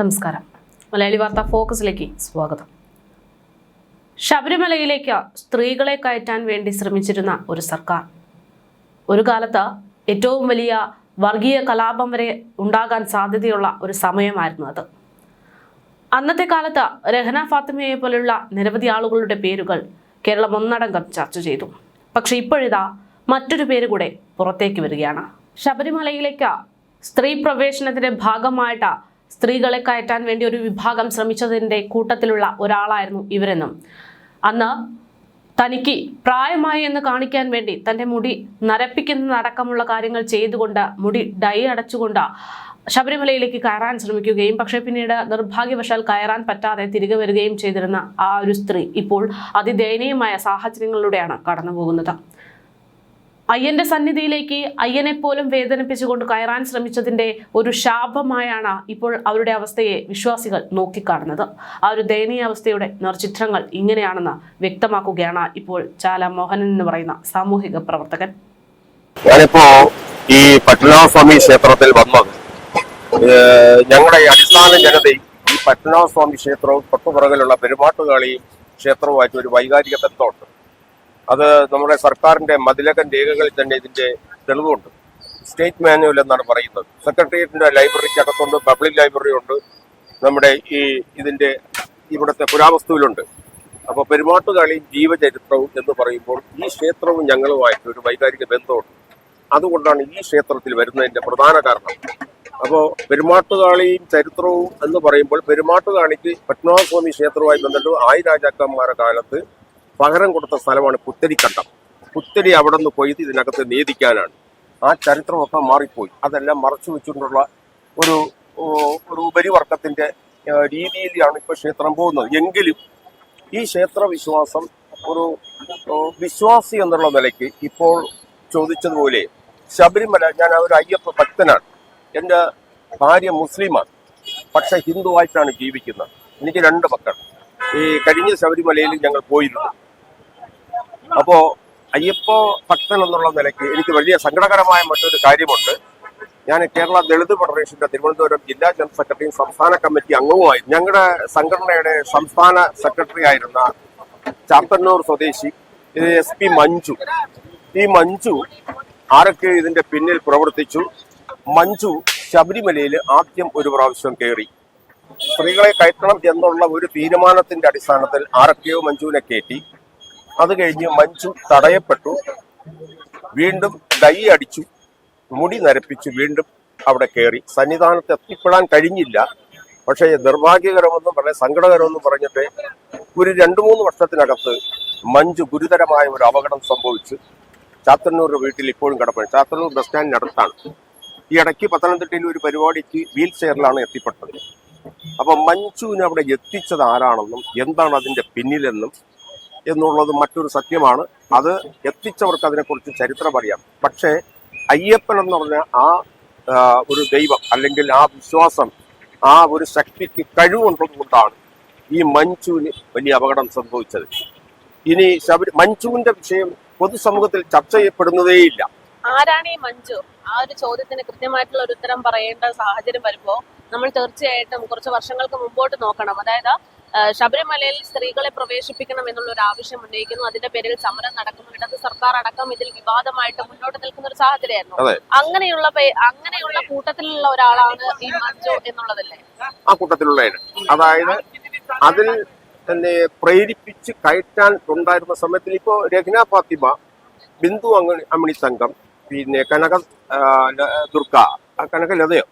നമസ്കാരം. മലയാളി വാർത്ത ഫോക്കസിലേക്ക് സ്വാഗതം. ശബരിമലയിലേക്ക് സ്ത്രീകളെ കയറ്റാൻ വേണ്ടി ശ്രമിച്ചിരുന്ന ഒരു സർക്കാർ, ഒരു കാലത്ത് ഏറ്റവും വലിയ വർഗീയ കലാപം വരെ ഉണ്ടാകാൻ സാധ്യതയുള്ള ഒരു സമയമായിരുന്നു അത്. അന്നത്തെ കാലത്ത് രഹന ഫാത്തിമയെ പോലുള്ള നിരവധി ആളുകളുടെ പേരുകൾ കേരളം ഒന്നടങ്കം ചർച്ച ചെയ്തു. പക്ഷെ ഇപ്പോഴിതാ മറ്റൊരു പേര് കൂടെ പുറത്തേക്ക് വരികയാണ്. ശബരിമലയിലേക്ക് സ്ത്രീ പ്രവേശനത്തിന്റെ ഭാഗമായിട്ട് സ്ത്രീകളെ കയറ്റാൻ വേണ്ടി ഒരു വിഭാഗം ശ്രമിച്ചതിൻ്റെ കൂട്ടത്തിലുള്ള ഒരാളായിരുന്നു ഇവരെന്നും, അന്ന് തനിക്ക് പ്രായമായി എന്ന് കാണിക്കാൻ വേണ്ടി തൻ്റെ മുടി നരപ്പിക്കുന്നതടക്കമുള്ള കാര്യങ്ങൾ ചെയ്തുകൊണ്ട്, മുടി ഡൈ അടച്ചുകൊണ്ട് ശബരിമലയിലേക്ക് കയറാൻ ശ്രമിക്കുകയും പക്ഷേ പിന്നീട് നിർഭാഗ്യവശാൽ കയറാൻ പറ്റാതെ തിരികെ വരികയും ചെയ്തിരുന്ന ആ ഒരു സ്ത്രീ ഇപ്പോൾ അതിദയനീയമായ സാഹചര്യങ്ങളിലൂടെയാണ് കടന്നു പോകുന്നത്. അയ്യന്റെ സന്നിധിയിലേക്ക് അയ്യനെ പോലും വേദനിപ്പിച്ചുകൊണ്ട് കയറാൻ ശ്രമിച്ചതിന്റെ ഒരു ശാപമായാണ് ഇപ്പോൾ അവരുടെ അവസ്ഥയെ വിശ്വാസികൾ നോക്കിക്കാണുന്നത്. ആ ഒരു ദയനീയ അവസ്ഥയുടെ നേർചിത്രങ്ങൾ ഇങ്ങനെയാണെന്ന് വ്യക്തമാക്കുകയാണ് ഇപ്പോൾ ചാല മോഹനൻ എന്ന് പറയുന്ന സാമൂഹിക പ്രവർത്തകൻ. ഞാനിപ്പോ ഈ പത്മനാഭസ്വാമി ക്ഷേത്രത്തിൽ വന്നത്, ഞങ്ങളുടെ അടിസ്ഥാന ജനതയും ഈ പത്മനാഭസ്വാമി ക്ഷേത്രവും തൊട്ടുപുറകിലുള്ള പെരുമാട്ടുകാളിയും ക്ഷേത്രവുമായിട്ട് ഒരു വൈകാരിക ബന്ധമുണ്ട്. അത് നമ്മുടെ സർക്കാരിന്റെ മതിലകൻ രേഖകളിൽ തന്നെ ഇതിന്റെ തെളിവുണ്ട്. സ്റ്റേറ്റ് മാനുവൽ എന്നാണ് പറയുന്നത്. സെക്രട്ടേറിയറ്റിന്റെ ലൈബ്രറിക്ക് അകത്തുണ്ട്, പബ്ലിക് ലൈബ്രറി ഉണ്ട്, നമ്മുടെ ഇതിന്റെ ഇവിടുത്തെ പുരാവസ്തുവിലുണ്ട്. അപ്പൊ പെരുമാട്ടുകാളിയും ജീവചരിത്രവും എന്ന് പറയുമ്പോൾ ഈ ക്ഷേത്രവും ഞങ്ങളുമായിട്ട് ഒരു വൈകാരിക ബന്ധമുണ്ട്. അതുകൊണ്ടാണ് ഈ ക്ഷേത്രത്തിൽ വരുന്നതിന്റെ പ്രധാന കാരണം. അപ്പോൾ പെരുമാട്ടുകാളിയും ചരിത്രവും എന്ന് പറയുമ്പോൾ പെരുമാട്ടുകാളിക്ക് പത്മനാഭസ്വാമി ക്ഷേത്രവുമായി ബന്ധപ്പെട്ട് ആയിരാജാക്കന്മാരുടെ കാലത്ത് പകരം കൊടുത്ത സ്ഥലമാണ് പുത്തരിക്കണ്ടം. പുത്തരി അവിടെ നിന്ന് പോയത് ഇതിനകത്ത് നീതിക്കാനാണ്. ആ ചരിത്രമൊക്കെ മാറിപ്പോയി. അതെല്ലാം മറച്ചു വെച്ചുകൊണ്ടുള്ള ഒരു ഉപരിവർഗത്തിന്റെ രീതിയിലാണ് ഇപ്പോൾ ക്ഷേത്രം പോകുന്നത്. എങ്കിലും ഈ ക്ഷേത്ര വിശ്വാസം ഒരു വിശ്വാസി എന്നുള്ള നിലയ്ക്ക് ഇപ്പോൾ ചോദിച്ചതുപോലെ ശബരിമല, ഞാൻ ഒരു അയ്യപ്പ ഭക്തനാണ്. എൻ്റെ ഭാര്യ മുസ്ലിമാണ്, പക്ഷെ ഹിന്ദുവായിട്ടാണ് ജീവിക്കുന്നത്. എനിക്ക് 2 മക്കൾ. ഈ കഴിഞ്ഞ ശബരിമലയിൽ ഞങ്ങൾ പോയിരുന്നു. അപ്പോ അയ്യപ്പ ഭക്തൻ എന്നുള്ള നിലയ്ക്ക് എനിക്ക് വലിയ സങ്കടകരമായ മറ്റൊരു കാര്യമുണ്ട്. ഞാൻ കേരള ദളിത് ഫെഡറേഷന്റെ തിരുവനന്തപുരം ജില്ലാ ജനറൽ സെക്രട്ടറിയും സംസ്ഥാന കമ്മിറ്റി അംഗവുമായി. ഞങ്ങളുടെ സംഘടനയുടെ സംസ്ഥാന സെക്രട്ടറി ആയിരുന്ന ചാത്തന്നൂർ സ്വദേശി SP മഞ്ജു, ഈ മഞ്ജു ആരൊക്കെ ഇതിന്റെ പിന്നിൽ പ്രവർത്തിച്ചു. മഞ്ജു ശബരിമലയിൽ ആദ്യം ഒരു പ്രാവശ്യം കയറി. സ്ത്രീകളെ കയറ്റണം എന്നുള്ള ഒരു തീരുമാനത്തിന്റെ അടിസ്ഥാനത്തിൽ ആരൊക്കെയോ മഞ്ജുവിനെ കയറ്റി. അത് കഴിഞ്ഞ് മഞ്ജു തടയപ്പെട്ടു, വീണ്ടും ഡൈ അടിച്ചു, മുടി നരപ്പിച്ചു, വീണ്ടും അവിടെ കയറി. സന്നിധാനത്ത് എത്തിപ്പെടാൻ കഴിഞ്ഞില്ല. പക്ഷേ നിർഭാഗ്യകരമെന്നും വളരെ സങ്കടകരമെന്നും പറഞ്ഞിട്ട് ഒരു 2-3 വർഷത്തിനകത്ത് മഞ്ജു ഗുരുതരമായ ഒരു അപകടം സംഭവിച്ചു. ചാത്തന്നൂർ വീട്ടിൽ ഇപ്പോഴും കിടപ്പുണ്ട്. ചാത്തന്നൂർ ബസ് സ്റ്റാൻഡിനടുത്താണ്. ഈ ഇടയ്ക്ക് പത്തനംതിട്ടയിൽ ഒരു പരിപാടിക്ക് വീൽ ചെയറിലാണ് എത്തിപ്പെട്ടത്. അപ്പൊ മഞ്ജുവിനെ അവിടെ എത്തിച്ചത് ആരാണെന്നും എന്താണ് അതിന്റെ പിന്നിലെന്നും എന്നുള്ളത് മറ്റൊരു സത്യമാണ്. അത് എത്തിച്ചവർക്ക് അതിനെക്കുറിച്ച് ചരിത്രം അറിയാം. പക്ഷേ അയ്യപ്പൻ എന്ന് പറഞ്ഞ ആ ഒരു ദൈവം അല്ലെങ്കിൽ ആ വിശ്വാസം, ആ ഒരു ശക്തിക്ക് കഴിവുള്ളത് കൊണ്ടാണ് ഈ മഞ്ജുവിന് വലിയ അപകടം സംഭവിച്ചത്. ഇനി മഞ്ജുവിന്റെ വിഷയം പൊതുസമൂഹത്തിൽ ചർച്ച ചെയ്യപ്പെടുന്നതേയില്ല. ആരാണ് ഈ മഞ്ജു? ആ ഒരു ചോദ്യത്തിന് കൃത്യമായിട്ടുള്ള ഒരു ഉത്തരം പറയേണ്ട സാഹചര്യം വരുമ്പോ നമ്മൾ തീർച്ചയായിട്ടും കുറച്ച് വർഷങ്ങൾക്ക് മുമ്പോട്ട് നോക്കണം. അതായത് ശബരിമലയിൽ സ്ത്രീകളെ പ്രവേശിപ്പിക്കണം എന്നുള്ള ഒരു ആവശ്യം ഉന്നയിക്കുന്നു. അതിന്റെ പേരിൽ സമരം നടക്കുന്നു. ഇടത് സർക്കാർ അടക്കം ഇതിൽ വിവാദമായിട്ട് മുന്നോട്ട് നിൽക്കുന്ന ഒരു സാഹചര്യമായിരുന്നു. അങ്ങനെയുള്ള കൂട്ടത്തിലുള്ള ഒരാളാണ് ഈ മഞ്ജു എന്നുള്ളതല്ലേ? ആ കൂട്ടത്തിലുള്ള, അതായത് അതിൽ തന്നെ പ്രേരിപ്പിച്ച് കയറ്റാൻ ഉണ്ടായിരുന്ന സമയത്തിൽ ഇപ്പോ രഹ്ന ഫാത്തിമ, ബിന്ദു അമ്മിണി സംഘം, പിന്നെ കനകലതയോ,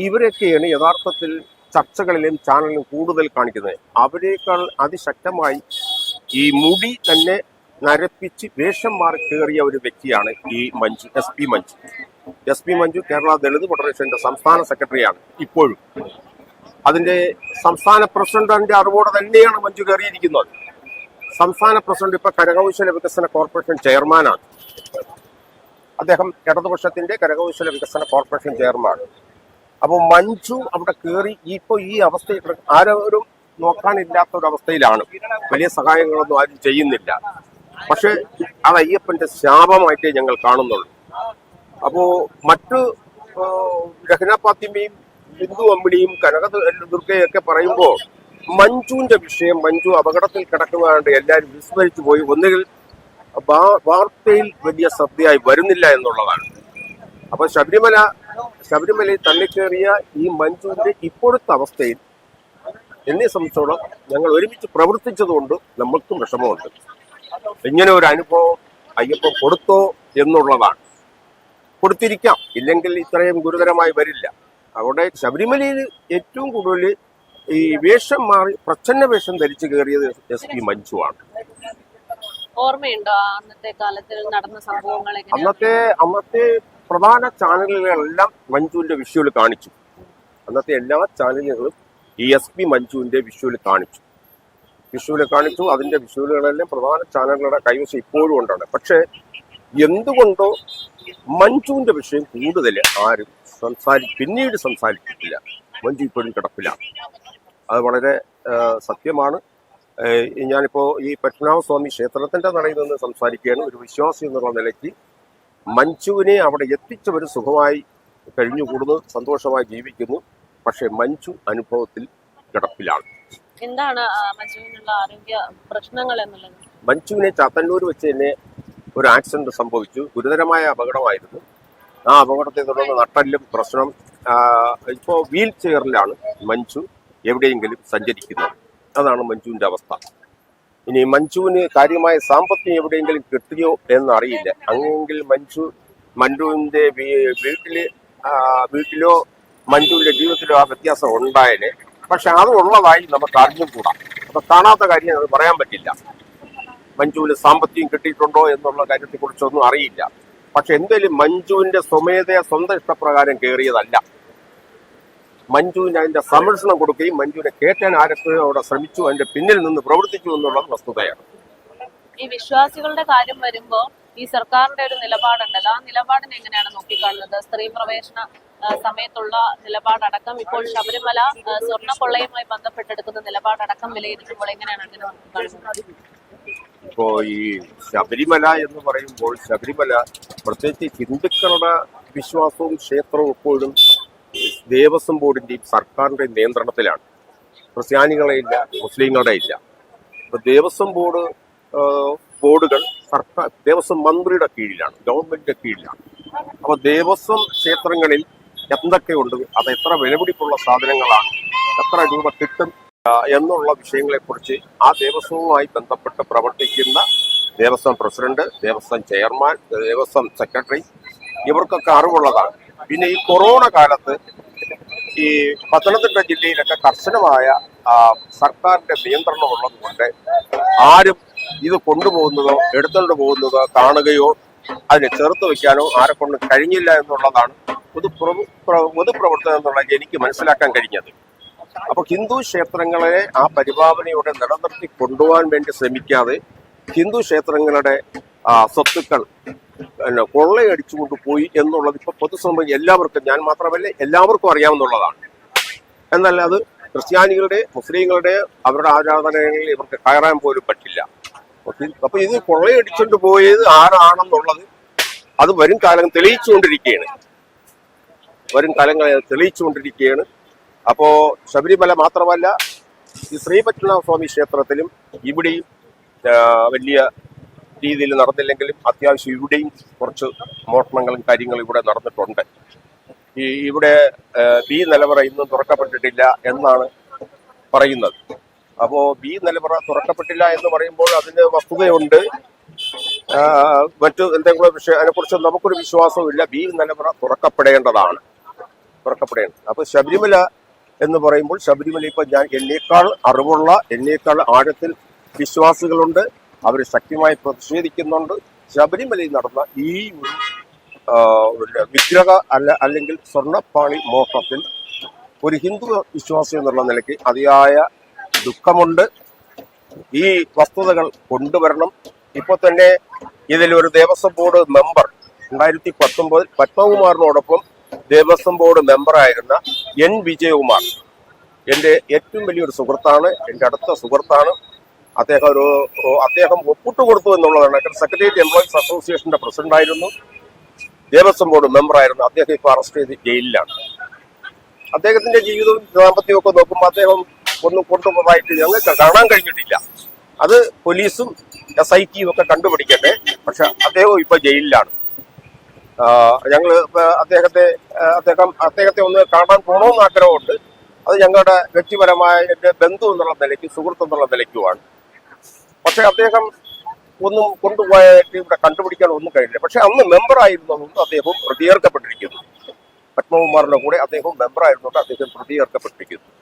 ഇവരൊക്കെയാണ് യഥാർത്ഥത്തിൽ ചർച്ചകളിലും ചാനലിലും കൂടുതൽ കാണിക്കുന്നത്. അവരെക്കാൾ അതിശക്തമായി ഈ മുടി തന്നെ നരപ്പിച്ച് വേഷം മാറി കയറിയ ഒരു വ്യക്തിയാണ് ഈ മഞ്ജു, SP മഞ്ജു. കേരള ദളിത് ഫെഡറേഷന്റെ സംസ്ഥാന സെക്രട്ടറിയാണ് ഇപ്പോഴും. അതിന്റെ സംസ്ഥാന പ്രസിഡന്റിന്റെ അറിവോടെ തന്നെയാണ് മഞ്ജു കയറിയിരിക്കുന്നത്. സംസ്ഥാന പ്രസിഡന്റ് ഇപ്പൊ കരകൗശല വികസന കോർപ്പറേഷൻ ചെയർമാനാണ്. അദ്ദേഹം ഇടതുപക്ഷത്തിന്റെ കരകൗശല വികസന കോർപ്പറേഷൻ ചെയർമാൻ. അപ്പോൾ മഞ്ജു അവിടെ കയറി ഇപ്പൊ ഈ അവസ്ഥയിൽ ആരും നോക്കാനില്ലാത്ത ഒരു അവസ്ഥയിലാണ്. വലിയ സഹായങ്ങളൊന്നും ആരും ചെയ്യുന്നില്ല. പക്ഷെ അത് അയ്യപ്പന്റെ ശാപമായിട്ടേ ഞങ്ങൾ കാണുന്നുള്ളൂ. അപ്പോ മറ്റു രഹ്ന ഫാത്തിമയും ബിന്ദു അമ്മിണിയും കനക ദുർഗയൊക്കെ പറയുമ്പോൾ മഞ്ജുവിന്റെ വിഷയം, മഞ്ജു അപകടത്തിൽ കിടക്കുന്നതാണ്ട് എല്ലാവരും വിസ്മരിച്ചു പോയി. ഒന്നുകിൽ വാർത്തയിൽ വലിയ ശ്രദ്ധയായി വരുന്നില്ല എന്നുള്ളതാണ്. അപ്പൊ ശബരിമലയിൽ തള്ളിക്കേറിയ ഈ മഞ്ജുവിന്റെ ഇപ്പോഴത്തെ അവസ്ഥയിൽ എന്നെ സംബന്ധിച്ചോളം ഞങ്ങൾ ഒരുമിച്ച് പ്രവർത്തിച്ചതുകൊണ്ട് നമ്മൾക്കും വിഷമമുണ്ട്. ഇങ്ങനെ ഒരു അനുഭവം അയ്യപ്പൻ കൊടുത്തോ എന്നുള്ളതാണ്. കൊടുത്തിരിക്കാം, ഇല്ലെങ്കിൽ ഇത്രയും ഗുരുതരമായി വരില്ല. അവിടെ ശബരിമലയിൽ ഏറ്റവും കൂടുതൽ ഈ വേഷം മാറി പ്രച്ഛന്ന വേഷം ധരിച്ചു കയറിയത് SP മഞ്ജുവാണ്. ഓർമ്മയുണ്ടോ അന്നത്തെ കാലത്തിൽ നടന്ന സംഭവങ്ങൾ? അന്നത്തെ പ്രധാന ചാനലുകളെല്ലാം മഞ്ജുവിന്റെ വിഷ്വൽ കാണിച്ചു. അന്നത്തെ എല്ലാ ചാനലുകളും ഈ SP മഞ്ജുവിന്റെ വിഷ്വൽ കാണിച്ചു. അതിന്റെ വിഷ്വലുകളെല്ലാം പ്രധാന ചാനലുകളുടെ കൈവശം ഇപ്പോഴും ഉണ്ടാണ്. പക്ഷെ എന്തുകൊണ്ടോ മഞ്ജുവിന്റെ വിഷയം കൂടുതൽ ആരും പിന്നീട് സംസാരിച്ചിട്ടില്ല. മഞ്ജു ഇപ്പോഴും കിടപ്പിലാണ്. അത് വളരെ സത്യമാണ്. ഞാനിപ്പോ ഈ പത്മനാഭസ്വാമി ക്ഷേത്രത്തിന്റെ നടയിൽ നിന്ന് സംസാരിക്കുകയാണ്. ഒരു വിശ്വാസി എന്നുള്ള നിലയ്ക്ക് മഞ്ജുവിനെ അവിടെ എത്തിച്ചവർ സുഖമായി കഴിഞ്ഞുകൂടുന്നു, സന്തോഷമായി ജീവിക്കുന്നു. പക്ഷെ മഞ്ജു അനുഭവത്തിൽ കിടപ്പിലാണ്. എന്താണ് മഞ്ജുവിനുള്ള ആരോഗ്യ പ്രശ്നങ്ങൾ എന്നുള്ളത്? മഞ്ജുവിനെ ചാത്തന്നൂർ വെച്ച് തന്നെ ഒരു ആക്സിഡന്റ് സംഭവിച്ചു. ഗുരുതരമായ അപകടമായിരുന്നു. ആ അപകടത്തെ തുടർന്ന് നട്ടെല്ലും പ്രശ്നം. ഇപ്പോൾ വീൽ ചെയറിലാണ് മഞ്ജു എവിടെയെങ്കിലും സഞ്ചരിക്കുന്നത്. അതാണ് മഞ്ജുവിന്റെ അവസ്ഥ. ഇനി മഞ്ജുവിന് കാര്യമായ സാമ്പത്തികം എവിടെയെങ്കിലും കിട്ടിയോ എന്നറിയില്ല. അങ്ങനെയെങ്കിൽ മഞ്ജുവിന്റെ വീട്ടിലോ മഞ്ജുവിന്റെ ജീവിതത്തിലോ ആ വ്യത്യാസം ഉണ്ടായേനെ. പക്ഷെ അത് ഉള്ളതായി നമുക്ക് അറിഞ്ഞുകൂടാ. അപ്പൊ കാണാത്ത കാര്യം അത് പറയാൻ പറ്റില്ല. മഞ്ജുവിന് സാമ്പത്തികം കിട്ടിയിട്ടുണ്ടോ എന്നുള്ള കാര്യത്തെ കുറിച്ചൊന്നും അറിയില്ല. പക്ഷെ എന്തായാലും മഞ്ജുവിന്റെ സ്വമേധയ സ്വന്തം ഇഷ്ടപ്രകാരം കയറിയതല്ല. മഞ്ജുവിന് അതിന്റെ സംരക്ഷണം കൊടുക്കുകയും മഞ്ജുവിനെ കയറ്റാൻ ആരൊക്കെയോ അവിടെ ശ്രമിച്ചു, അതിന്റെ പിന്നിൽ നിന്ന് പ്രവർത്തിച്ചു എന്നുള്ളത് വസ്തുതയാണ്. ഈ വിശ്വാസികളുടെ കാര്യം വരുമ്പോ ഈ സർക്കാരിന്റെ ഒരു നിലപാടുണ്ടല്ലോ, ആ നിലപാടിനെ എങ്ങനെയാണ് നോക്കിക്കാണുന്നത്? സ്ത്രീ പ്രവേശന സമയത്തുള്ള നിലപാടടക്കം, ഇപ്പോൾ ശബരിമല സ്വർണ്ണക്കൊള്ളയുമായി ബന്ധപ്പെട്ടെടുക്കുന്ന നിലപാടടക്കം വിലയിരുത്തുമ്പോൾ എങ്ങനെയാണ് അങ്ങനെ നോക്കിക്കാണുന്നത്? ഇപ്പോ ഈ ശബരിമല എന്ന് പറയുമ്പോൾ ശബരിമല പ്രത്യേകിച്ച് ഹിന്ദുക്കളുടെ വിശ്വാസവും ക്ഷേത്രവും എപ്പോഴും ദേവസ്വം ബോർഡിന്റെയും സർക്കാരിന്റെയും നിയന്ത്രണത്തിലാണ്. ക്രിസ്ത്യാനികളെ ഇല്ല, മുസ്ലിങ്ങളുടെ ഇല്ല. ഇപ്പൊ ദേവസ്വം ബോർഡുകൾ സർക്കാർ ദേവസ്വം മന്ത്രിയുടെ കീഴിലാണ്, ഗവൺമെന്റിന്റെ കീഴിലാണ്. അപ്പൊ ദേവസ്വം ക്ഷേത്രങ്ങളിൽ എന്തൊക്കെയുണ്ട്, അത് എത്ര വിലപിടിപ്പുള്ള സാധനങ്ങളാണ്, എത്ര രൂപ കിട്ടും എന്നുള്ള വിഷയങ്ങളെക്കുറിച്ച് ആ ദേവസ്വവുമായി ബന്ധപ്പെട്ട് പ്രവർത്തിക്കുന്ന Devaswom president, Devaswom chairman, Devaswom secretary ഇവർക്കൊക്കെ അറിവുള്ളതാണ്. പിന്നെ ഈ കൊറോണ കാലത്ത് ഈ പത്തനംതിട്ട ജില്ലയിലൊക്കെ കർശനമായ സർക്കാരിന്റെ നിയന്ത്രണം ഉള്ളത് കൊണ്ട് ആരും ഇത് കൊണ്ടുപോകുന്നതോ എടുത്തുകൊണ്ട് പോകുന്നതോ കാണുകയോ അതിനെ ചെറുത്ത് വയ്ക്കാനോ ആരെക്കൊണ്ട് കഴിഞ്ഞില്ല എന്നുള്ളതാണ് പൊതുപ്രവർത്തനം എന്നുള്ള എനിക്ക് മനസ്സിലാക്കാൻ കഴിഞ്ഞത്. അപ്പൊ ഹിന്ദു ക്ഷേത്രങ്ങളെ ആ പരിപാലനയോടെ നിലനിർത്തി കൊണ്ടുപോകാൻ വേണ്ടി ശ്രമിക്കാതെ ഹിന്ദു ക്ഷേത്രങ്ങളുടെ സ്വത്തുക്കൾ കൊള്ളയടിച്ചുകൊണ്ട് പോയി എന്നുള്ളത് ഇപ്പൊ പൊതുസമൂഹം എല്ലാവർക്കും, ഞാൻ മാത്രമല്ല എല്ലാവർക്കും അറിയാവുന്നതാണ്. എന്നാൽ അത് ക്രിസ്ത്യാനികളുടെ, മുസ്ലിങ്ങളുടെ, അവരുടെ ആരാധനകളിൽ ഇവർക്ക് കയറാൻ പോലും പറ്റില്ല. അപ്പൊ ഇത് കൊള്ളയടിച്ചുകൊണ്ട് പോയത് ആരാണെന്നുള്ളത് അത് വരും കാലം തെളിയിച്ചുകൊണ്ടിരിക്കുകയാണ്. അപ്പോ ശബരിമല മാത്രമല്ല, ഈ ശ്രീപത്മനാഭസ്വാമി ക്ഷേത്രത്തിലും ഇവിടെയും വലിയ രീതിയിൽ നടന്നില്ലെങ്കിലും അത്യാവശ്യം ഇവിടെയും കുറച്ച് മോഷണങ്ങളും കാര്യങ്ങളും ഇവിടെ നടന്നിട്ടുണ്ട്. ഇവിടെ ബി നിലവറ ഇന്നും തുറക്കപ്പെട്ടിട്ടില്ല എന്നാണ് പറയുന്നത്. അപ്പോ ബി നിലവറ തുറക്കപ്പെട്ടില്ല എന്ന് പറയുമ്പോൾ അതിന് വസ്തുതയുണ്ട്. മറ്റു എന്തെങ്കിലും വിഷയം അതിനെക്കുറിച്ച് നമുക്കൊരു വിശ്വാസമില്ല. ബി നിലവറ തുറക്കപ്പെടേണ്ടതാണ്. അപ്പൊ ശബരിമല എന്ന് പറയുമ്പോൾ ശബരിമല ഇപ്പൊ എന്നേക്കാൾ അറിവുള്ള, എന്നേക്കാൾ ആഴത്തിൽ വിശ്വാസികളുണ്ട്. അവർ ശക്തിമായി പ്രതിഷേധിക്കുന്നുണ്ട്. ശബരിമലയിൽ നടന്ന ഈ വിഗ്രഹ അല്ലെങ്കിൽ സ്വർണ്ണപ്പാളി മോഷണത്തിൽ ഒരു ഹിന്ദു വിശ്വാസി എന്നുള്ള നിലയ്ക്ക് അതിയായ ദുഃഖമുണ്ട്. ഈ വസ്തുതകൾ കൊണ്ടുവരണം. ഇപ്പോൾ തന്നെ ഇതിലൊരു ദേവസ്വം ബോർഡ് മെമ്പർ 2019 പത്മകുമാറിനോടൊപ്പം ദേവസ്വം ബോർഡ് മെമ്പറായിരുന്ന N വിജയകുമാർ എൻ്റെ ഏറ്റവും വലിയൊരു സുഹൃത്താണ്, എൻ്റെ അടുത്ത സുഹൃത്താണ്. അദ്ദേഹം ഒപ്പിട്ട് കൊടുത്തു എന്നുള്ളതാണ്. സെക്രട്ടേറിയറ്റ് എംപ്ലോയീസ് അസോസിയേഷന്റെ പ്രസിഡന്റായിരുന്നു, ദേവസ്വം ബോർഡ് മെമ്പറായിരുന്നു. അദ്ദേഹം ഇപ്പോൾ അറസ്റ്റ് ചെയ്ത് ജയിലിലാണ്. അദ്ദേഹത്തിന്റെ ജീവിതവും ദാമ്പത്യവും ഒക്കെ നോക്കുമ്പോൾ അദ്ദേഹം ഒന്നും കൊണ്ടുപോയതായിട്ട് ഞങ്ങൾക്ക് കാണാൻ കഴിഞ്ഞിട്ടില്ല. അത് പോലീസും SIT ഒക്കെ കണ്ടുപിടിക്കട്ടെ. പക്ഷെ അദ്ദേഹം ഇപ്പൊ ജയിലിലാണ്. ഞങ്ങള് അദ്ദേഹത്തെ ഒന്ന് കാണാൻ പോകണമെന്ന് ആഗ്രഹമുണ്ട്. അത് ഞങ്ങളുടെ വ്യക്തിപരമായ എന്റെ ബന്ധു എന്നുള്ള നിലയ്ക്ക്, സുഹൃത്ത് എന്നുള്ള നിലയ്ക്കുമാണ്. പക്ഷെ അദ്ദേഹം ഒന്നും കൊണ്ടുപോയിട്ട് ഇവിടെ കണ്ടുപിടിക്കാൻ ഒന്നും കഴിഞ്ഞില്ല. പക്ഷെ അന്ന് മെമ്പറായിരുന്നതുകൊണ്ട് അദ്ദേഹം പ്രതിയേർക്കപ്പെട്ടിരിക്കുന്നു. പത്മകുമാറിന്റെ കൂടെ അദ്ദേഹം മെമ്പറായിരുന്നുകൊണ്ട് അദ്ദേഹം പ്രതിയേർക്കപ്പെട്ടിരിക്കുന്നു.